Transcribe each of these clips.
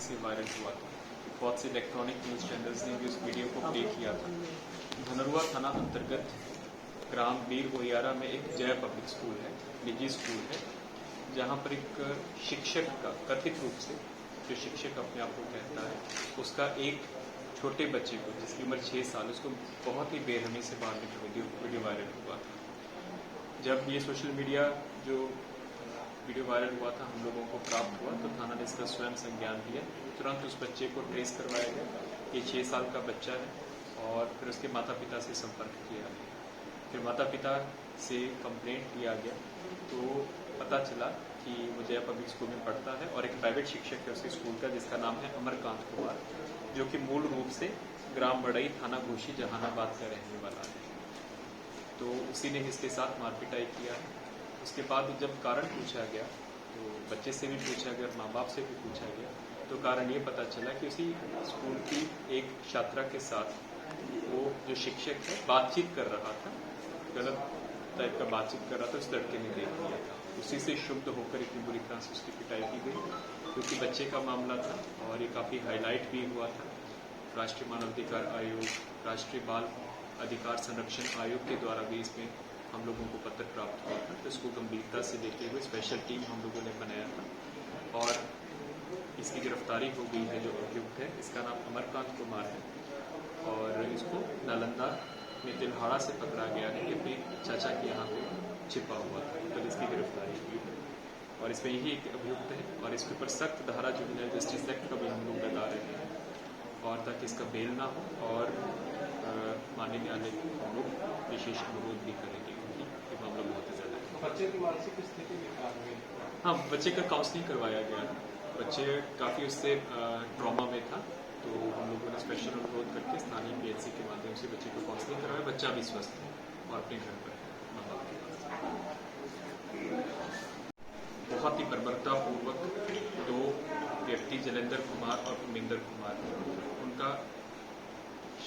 से वायरल हुआ था। बहुत से इलेक्ट्रॉनिक न्यूज़ चैनल्स ने भी उस वीडियो को प्ले किया था। धनरुआ थाना अंतर्गत ग्राम बीर गोहियारा में एक जय पब्लिक स्कूल है, निजी स्कूल है, जहाँ पर एक शिक्षक का कथित रूप से, जो शिक्षक अपने आप को कहता है, उसका एक छोटे बच्चे को जिसकी उम्र 6 साल, उसको बहुत ही बेरहमी से मारने का वीडियो वायरल हुआ था। जब ये सोशल मीडिया जो वीडियो वायरल हुआ था हम लोगों को प्राप्त हुआ तो थाना ने इसका स्वयं संज्ञान लिया। तुरंत उस बच्चे को ट्रेस करवाया गया। ये 6 साल का बच्चा है और फिर उसके माता पिता से संपर्क किया गया। फिर माता पिता से कंप्लेंट किया गया तो पता चला कि वो जय पब्लिक स्कूल में पढ़ता है और एक प्राइवेट शिक्षक है उसके स्कूल का जिसका नाम है अमरकांत कुमार, जो कि मूल रूप से ग्राम बड़ई, थाना घोसी, जहानाबाद का रहने वाला है। तो उसी ने इसके साथ मारपिटाई किया है। उसके बाद जब कारण पूछा गया तो बच्चे से भी पूछा गया, माँ बाप से भी पूछा गया, तो कारण ये पता चला कि उसी स्कूल की एक छात्रा के साथ वो जो शिक्षक है बातचीत कर रहा था, गलत टाइप का बातचीत कर रहा था, उस लड़के ने देख लिया था। उसी से शुद्ध होकर इतनी बुरी तरह से उसकी पिटाई की गई, क्योंकि बच्चे का मामला था और ये काफ़ी हाईलाइट भी हुआ था। राष्ट्रीय मानवाधिकार आयोग, राष्ट्रीय बाल अधिकार संरक्षण आयोग के द्वारा भी इसमें हम लोगों को पत्र प्राप्त हुआ था। तो इसको गंभीरता से देखते हुए स्पेशल टीम हम लोगों ने बनाया था और इसकी गिरफ्तारी हो गई है। जो अभियुक्त है इसका नाम अमरकांत कुमार है और इसको नालंदा में दिल्हाड़ा से पकड़ा गया है कि अपने चाचा के यहाँ पे छिपा हुआ था, तो इसकी गिरफ्तारी हुई है और इसमें यही एक अभियुक्त है और इसके ऊपर सख्त धारा जुवेनाइल जस्टिस एक्ट का भी हम लोग लगा रहे हैं और ताकि इसका बेल ना हो और माननीय न्यायालय को हम लोग विशेष अनुरोध भी करेंगे क्योंकि ये मामला बहुत ही ज्यादा है। बच्चे की मानसिक स्थिति भी खराब हुई? हाँ, बच्चे का काउंसलिंग करवाया गया है। बच्चे काफ़ी उससे ट्रॉमा में था, तो हम लोगों ने स्पेशल अनुरोध करके स्थानीय PHC के माध्यम से बच्चे को काउंसलिंग करवाया। बच्चा भी स्वस्थ है और अपने घर पर है, माँ बाप के पास। बहुत ही बर्बरतापूर्वक दो व्यक्ति जलेंद्र कुमार और उमेंद्र कुमार, उनका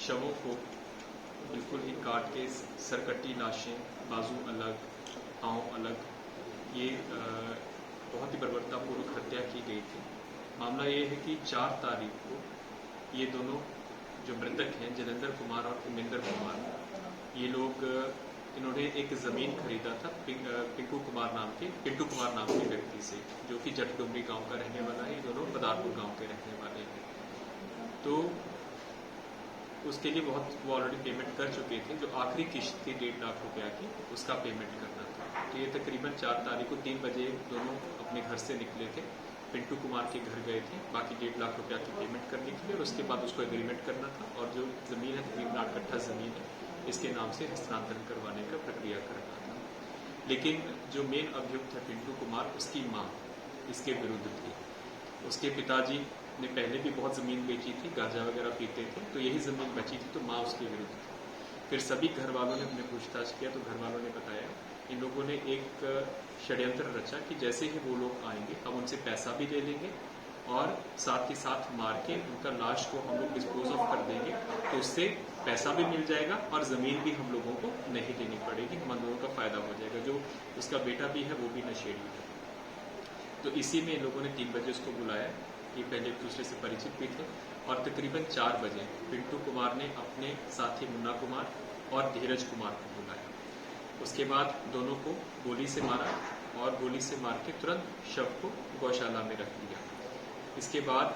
शवों को बिल्कुल ही काट के सरकटी लाशें, बाजू अलग, पाँव अलग, ये बहुत ही बर्बरतापूर्वक हत्या की गई थी। मामला ये है कि 4 तारीख को ये दोनों जो मृतक हैं जलेंद्र कुमार और उमेंद्र कुमार, ये लोग इन्होंने एक ज़मीन खरीदा था पिंटू कुमार नाम के व्यक्ति से, जो कि जटडुमरी गांव का रहने वाला है। ये दोनों पदारपुर गांव के रहने वाले हैं। तो उसके लिए वो ऑलरेडी पेमेंट कर चुके थे। जो आखिरी किश्त थी 1.5 लाख रुपया की, उसका पेमेंट करना था। तो ये तकरीबन 4 तारीख को 3 बजे दोनों अपने घर से निकले थे, पिंटू कुमार के घर गए थे बाकी 1.5 लाख रुपया की पेमेंट करने के लिए और उसके बाद उसको एग्रीमेंट करना था और जो ज़मीन है तकरीबन 8 कट्ठा ज़मीन है, इसके नाम से हस्तांतरण करवाने का प्रक्रिया करना था। लेकिन जो मेन अभियुक्त है पिंटू कुमार, उसकी माँ इसके विरुद्ध थी। उसके पिताजी ने पहले भी बहुत ज़मीन बेची थी, गांजा वगैरह पीते थे, तो यही ज़मीन बची थी, तो माँ उसके विरुद्ध थी। फिर सभी घर वालों ने अपने पूछताछ किया तो घर वालों ने बताया इन लोगों ने एक षड्यंत्र रचा कि जैसे ही वो लोग आएंगे हम उनसे पैसा भी ले लेंगे और साथ ही साथ मार के उनका लाश को हम लोग डिस्पोज ऑफ कर देंगे, तो उससे पैसा भी मिल जाएगा और ज़मीन भी हम लोगों को नहीं देनी पड़ेगी, हम लोगों का फ़ायदा हो जाएगा। जो उसका बेटा भी है वो भी नशेड़ी है। तो इसी में इन लोगों ने 3 बजे उसको बुलाया। ये पहले एक दूसरे से परिचित भी थे और तकरीबन 4 बजे पिंटू कुमार ने अपने साथी मुन्ना कुमार और धीरज कुमार को बुलाया। उसके बाद दोनों को गोली से मारा और गोली से मार के तुरंत शव को गौशाला में रख दिया। इसके बाद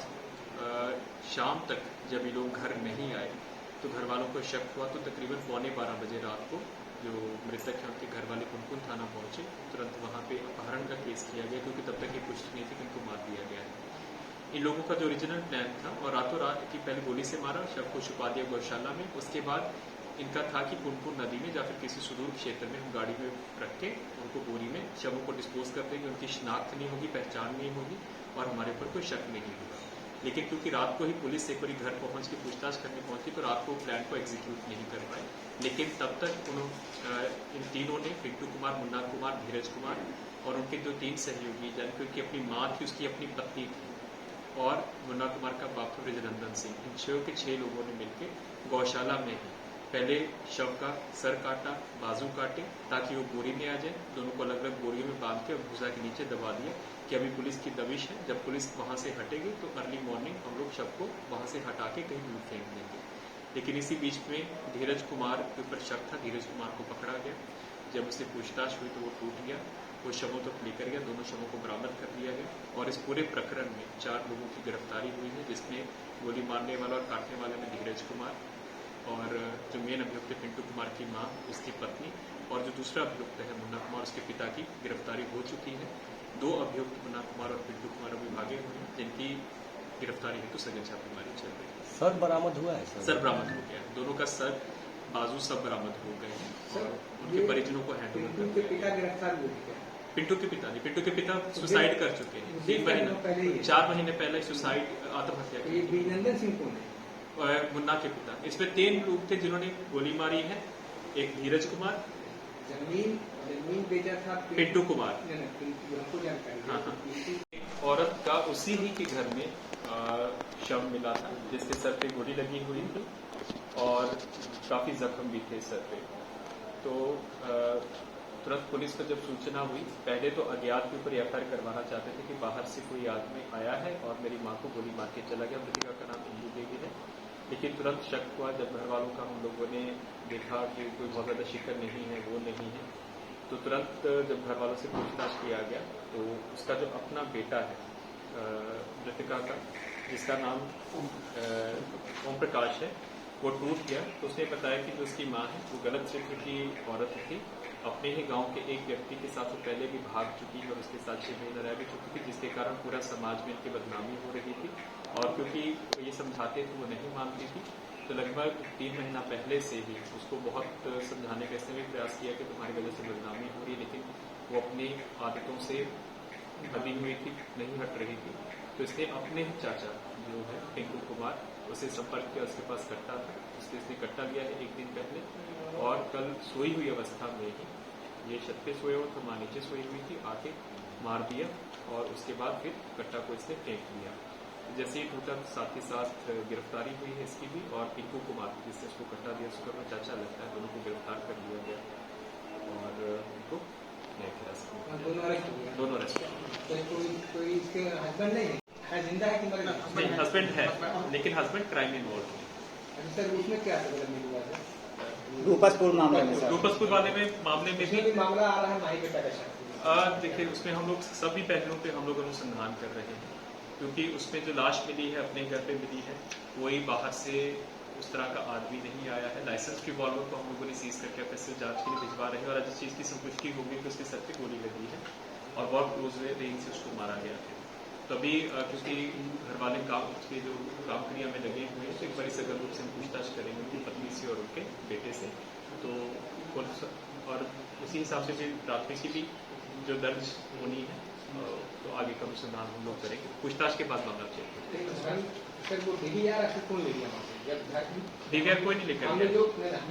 शाम तक जब ये लोग घर नहीं आए तो घर वालों को शक हुआ, तो तकरीबन 11:15 बजे रात को जो मृतक हैं उनके घर वाले कुनकुन थाना पहुंचे। तुरंत वहाँ पे अपहरण का केस किया गया क्योंकि तब तक ये पुष्टि नहीं थी कि इनको मार दिया गया है। इन लोगों का जो ओरिजिनल प्लान था और रातों रात की पहले गोली से मारा, शव को छुपा दिया गौशाला में। उसके बाद इनका था कि पुनपुन नदी में या फिर किसी सुदूर क्षेत्र में हम गाड़ी में रख के उनको बोरी में शवों को डिस्पोज कर देंगे, उनकी शिनाख्त नहीं होगी, पहचान नहीं होगी और हमारे ऊपर कोई शक नहीं होगा। लेकिन क्योंकि रात को ही पुलिस एक बार घर पहुंच के पूछताछ करने पहुंची तो रात को प्लान को एग्जीक्यूट नहीं कर पाए। लेकिन तब तक इन तीनों ने, पिंटू कुमार, मुन्ना कुमार, धीरज कुमार और उनके जो 3 सहयोगी, यानी क्योंकि अपनी माँ थी, उसकी अपनी पत्नी थी और मुन्ना कुमार का बाप था ब्रजनंदन सिंह, इन 6 के 6 लोगों ने मिलकर गौशाला में ही पहले शव का सर काटा, बाजू काटे ताकि वो बोरी में आ जाए। दोनों को अलग अलग बोरियों में बांध के भूसा के नीचे दबा दिया कि अभी पुलिस की दबिश है, जब पुलिस वहां से हटेगी तो अर्ली मॉर्निंग शव को वहां से हटा के कहीं दूर फेंक देंगे। लेकिन इसी बीच में धीरज कुमार के ऊपर शक था, धीरज कुमार को पकड़ा गया। जब उससे पूछताछ हुई तो वो टूट गया, वो शवों तक लेकर गया, दोनों शवों को बरामद कर लिया गया और इस पूरे प्रकरण में 4 लोगों की गिरफ्तारी हुई है, जिसमें गोली मारने वाला और काटने वाले में धीरज कुमार और जो मेन अभियुक्त है पिंटू कुमार की मां, उसकी पत्नी और जो दूसरा अभियुक्त है मुन्ना कुमार, उसके पिता की गिरफ्तारी हो चुकी है। 2 अभियुक्त मुन्ना कुमार और पिंटू कुमार अभी भागे हुए हैं, जिनकी गिरफ्तारी हेतु सघन छापेमारी चल रही है। सर बरामद हुआ है? सर बरामद हो गया, दोनों का सर बाजू सब बरामद हो गए हैं और उनके परिजनों को हैंड ओवर कर दिया। पिता गिरफ्तार हुए थे। पिंटू के पिता नहीं, पिंटू के पिता सुसाइड कर चुके हैं 3 महीने 4 महीने पहले सुसाइड आत्महत्या की। अभिनंदन सिंह कौन है? मुन्ना के पिता। इसमें 3 लोग थे जिन्होंने गोली मारी है, एक धीरज कुमार, जमीन बेचा था पिंटू कुमार। हमको जानकारी है। हाँ। एक औरत का उसी ही के घर में शव मिला था, जिसके सर पे गोली लगी हुई थी और काफी जख्म भी थे सर पे। तो तुरंत पुलिस को जब सूचना हुई, पहले तो अज्ञात के ऊपर एफआईआर करवाना चाहते थे कि बाहर से कोई आदमी आया है और मेरी मां को गोली मार के चला गया। मृतिका का नाम इंदू देवी है। लेकिन तुरंत शक हुआ जब घर वालों का हम लोगों ने देखा कि कोई बहुत ज्यादा शिकर नहीं है, वो नहीं है, तो तुरंत जब घर वालों से पूछताछ किया गया तो उसका जो अपना बेटा है मृतिका का, जिसका नाम ओम प्रकाश है, वो टूट गया। तो उसने बताया कि जो उसकी माँ है वो गलत क्षेत्र की औरत थी, अपने ही गांव के एक व्यक्ति के साथ वो पहले भी भाग चुकी है और उसके साथ 6 महीने रह भी चुकी थी, जिसके कारण पूरा समाज में इनकी बदनामी हो रही थी। और क्योंकि ये समझाते थे वो नहीं मानती थी, तो लगभग 3 महीना पहले से ही उसको बहुत समझाने का इसने भी प्रयास किया कि तुम्हारी वजह से बदनामी हो रही, लेकिन वो अपनी आदतों से बनी हुई थी, नहीं हट रही थी। तो इसने अपने ही चाचा जो है पिंटू कुमार, उसे संपर्क किया, उसके पास कट्टा था, उससे इसने कट्टा लिया है 1 दिन पहले और कल सोई हुई अवस्था में ही, ये छत पे सोए हुए थे, मां नीचे सोई हुई थी, आके मार दिया और उसके बाद फिर कट्टा को इसने फेंक दिया। जैसे ही टूटा साथ ही साथ गिरफ्तारी हुई है इसकी भी, और पिंटू कुमार जिससे उसको कट्टा दिया उसका अपना चाचा लगता है, दोनों को गिरफ्तार कर लिया गया और उनको न्यायिक हिरासत में दोनों अरेस्ट कोई इसके हस्बैंड नहीं है, जिंदा है कि मर गया? नहीं, हस्बैंड है, लेकिन हस्बैंड क्राइम इन्वॉल्व है। सर उसमें क्या हुआ है? रूपसपुर मामले में, रूपसपुर वाले में मामले में भी मामला आ रहा है माई बेटा का। देखिए उसमें हम लोग सभी पहलुओं पे हम लोग अनुसंधान कर रहे हैं, क्योंकि उसमें जो लाश मिली है अपने घर पे मिली है, कोई बाहर से उस तरह का आदमी नहीं आया है। लाइसेंस रिवॉल्वर को हम लोगों ने सीज करके एफएसएल जांच के लिए भिजवा रहे हैं और जिस चीज की संपुष्टि होगी तो उसके सर पे गोली लगी है और बहुत क्लोज रेंज से उसको मारा गया है। तभी क्योंकि घर वाले काम उसके जो काम क्रिया में लगे हुए हैं, तो एक बड़ी सघन रूप से पूछताछ करेंगे उनकी पत्नी से और उनके बेटे से, तो और उसी हिसाब से फिर प्राथमिकी भी जो दर्ज होनी है तो आगे का अनुसंधान हम लोग करेंगे, पूछताछ के बाद मामला चेक। सर वो डीवीआर कौन ले गया? डीवीआर कोई नहीं लेकर हम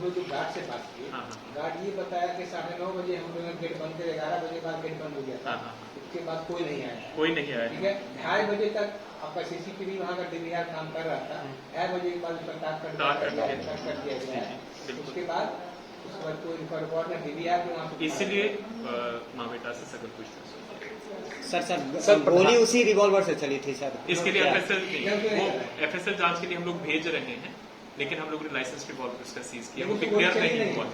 लोग जो गार्ड से बात की, हाँ। गार्ड ये बताया कि 9:30 बजे हम लोग गेट बंद कर 11 बजे बाद गेट बंद हो गया था। हाँ। उसके बाद कोई नहीं आया। ठीक है, 2:30 बजे तक आपका सीसीटीवी वहाँ का डीवीआर काम कर रहा था, 2:30 बजे के बाद कर दिया गया है। उसके बाद कोई रिकॉर्ड में डीवीआर में वहाँ, इसीलिए माँ बेटा से सघन पूछताछ। सर गोली उसी रिवॉल्वर से चली थी सर? इसके लिए एफएसएल जांच के लिए हम लोग भेज रहे हैं, लेकिन हम लोगों ने लाइसेंस रिवॉल्वर उसका सीज किया, वो डिक्लेयर नहीं हुआ।